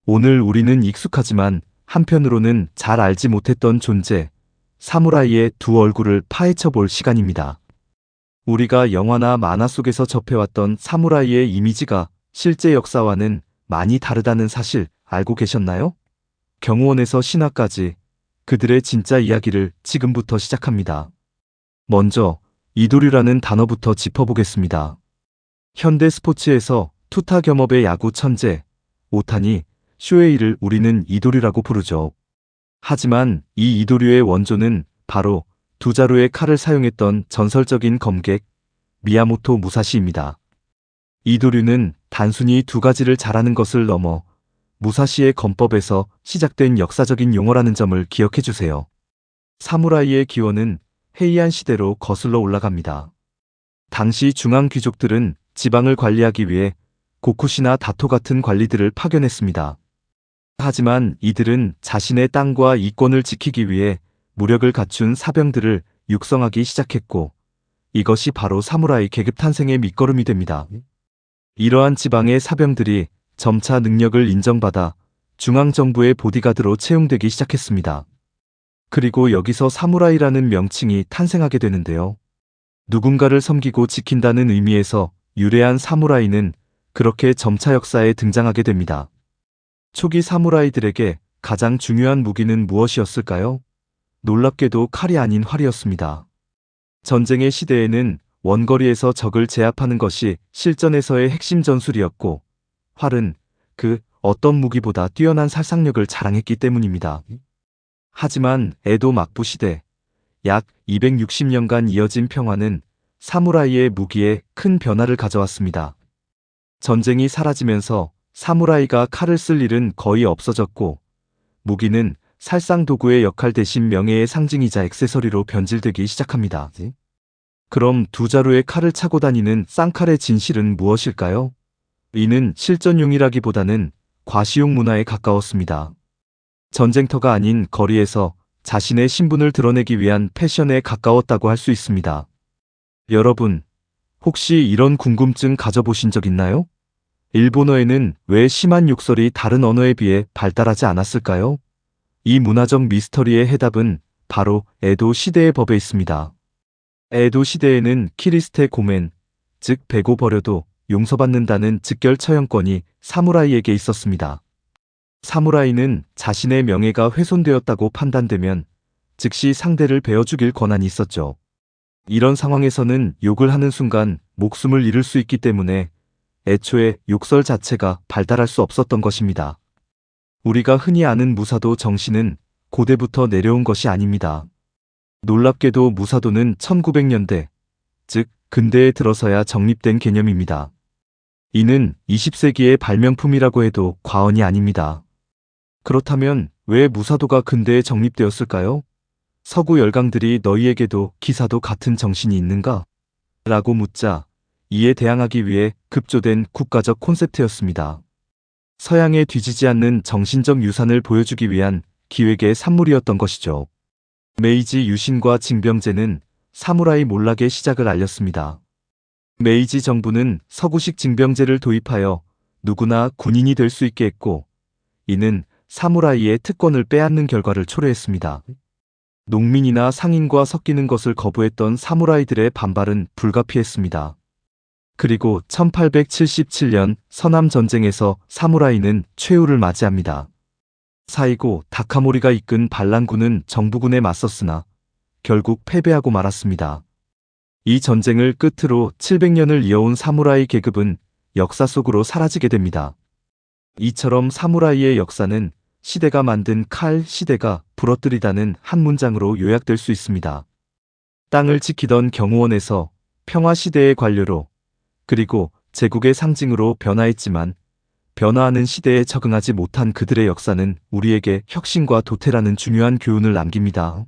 오늘 우리는 익숙하지만 한편으로는 잘 알지 못했던 존재, 사무라이의 두 얼굴을 파헤쳐 볼 시간입니다. 우리가 영화나 만화 속에서 접해왔던 사무라이의 이미지가 실제 역사와는 많이 다르다는 사실 알고 계셨나요? 경호원에서 신화까지 그들의 진짜 이야기를 지금부터 시작합니다. 먼저 이도류라는 단어부터 짚어보겠습니다. 현대 스포츠에서 투타 겸업의 야구 천재, 오타니, 쇼헤이를 우리는 이도류라고 부르죠. 하지만 이 이도류의 원조는 바로 두 자루의 칼을 사용했던 전설적인 검객, 미야모토 무사시입니다. 이도류는 단순히 두 가지를 잘하는 것을 넘어 무사시의 검법에서 시작된 역사적인 용어라는 점을 기억해 주세요. 사무라이의 기원은 헤이안 시대로 거슬러 올라갑니다. 당시 중앙 귀족들은 지방을 관리하기 위해 고쿠시나 다토 같은 관리들을 파견했습니다. 하지만 이들은 자신의 땅과 이권을 지키기 위해 무력을 갖춘 사병들을 육성하기 시작했고, 이것이 바로 사무라이 계급 탄생의 밑거름이 됩니다. 이러한 지방의 사병들이 점차 능력을 인정받아 중앙정부의 보디가드로 채용되기 시작했습니다. 그리고 여기서 사무라이라는 명칭이 탄생하게 되는데요. 누군가를 섬기고 지킨다는 의미에서 유래한 사무라이는 그렇게 점차 역사에 등장하게 됩니다. 초기 사무라이들에게 가장 중요한 무기는 무엇이었을까요? 놀랍게도 칼이 아닌 활이었습니다. 전쟁의 시대에는 원거리에서 적을 제압하는 것이 실전에서의 핵심 전술이었고, 활은 그 어떤 무기보다 뛰어난 살상력을 자랑했기 때문입니다. 하지만 에도 막부 시대, 약 260년간 이어진 평화는 사무라이의 무기에 큰 변화를 가져왔습니다. 전쟁이 사라지면서 사무라이가 칼을 쓸 일은 거의 없어졌고, 무기는 살상 도구의 역할 대신 명예의 상징이자 액세서리로 변질되기 시작합니다. 그럼 두 자루의 칼을 차고 다니는 쌍칼의 진실은 무엇일까요? 이는 실전용이라기보다는 과시용 문화에 가까웠습니다. 전쟁터가 아닌 거리에서 자신의 신분을 드러내기 위한 패션에 가까웠다고 할 수 있습니다. 여러분, 혹시 이런 궁금증 가져보신 적 있나요? 일본어에는 왜 심한 욕설이 다른 언어에 비해 발달하지 않았을까요? 이 문화적 미스터리의 해답은 바로 에도 시대의 법에 있습니다. 에도 시대에는 키리스테 고멘, 즉 베고 버려도 용서받는다는 즉결 처형권이 사무라이에게 있었습니다. 사무라이는 자신의 명예가 훼손되었다고 판단되면 즉시 상대를 베어 죽일 권한이 있었죠. 이런 상황에서는 욕을 하는 순간 목숨을 잃을 수 있기 때문에 애초에 욕설 자체가 발달할 수 없었던 것입니다. 우리가 흔히 아는 무사도 정신은 고대부터 내려온 것이 아닙니다. 놀랍게도 무사도는 1900년대, 즉 근대에 들어서야 정립된 개념입니다. 이는 20세기의 발명품이라고 해도 과언이 아닙니다. 그렇다면 왜 무사도가 근대에 정립되었을까요? 서구 열강들이 너희에게도 기사도 같은 정신이 있는가? 라고 묻자 이에 대항하기 위해 급조된 국가적 콘셉트였습니다. 서양에 뒤지지 않는 정신적 유산을 보여주기 위한 기획의 산물이었던 것이죠. 메이지 유신과 징병제는 사무라이 몰락의 시작을 알렸습니다. 메이지 정부는 서구식 징병제를 도입하여 누구나 군인이 될 수 있게 했고, 이는 사무라이의 특권을 빼앗는 결과를 초래했습니다. 농민이나 상인과 섞이는 것을 거부했던 사무라이들의 반발은 불가피했습니다. 그리고 1877년 서남 전쟁에서 사무라이는 최후를 맞이합니다. 사이고 다카모리가 이끈 반란군은 정부군에 맞섰으나 결국 패배하고 말았습니다. 이 전쟁을 끝으로 700년을 이어온 사무라이 계급은 역사 속으로 사라지게 됩니다. 이처럼 사무라이의 역사는 시대가 만든 칼, 시대가 부러뜨리다는 한 문장으로 요약될 수 있습니다. 땅을 지키던 경호원에서 평화시대의 관료로, 그리고 제국의 상징으로 변화했지만 변화하는 시대에 적응하지 못한 그들의 역사는 우리에게 혁신과 도태라는 중요한 교훈을 남깁니다.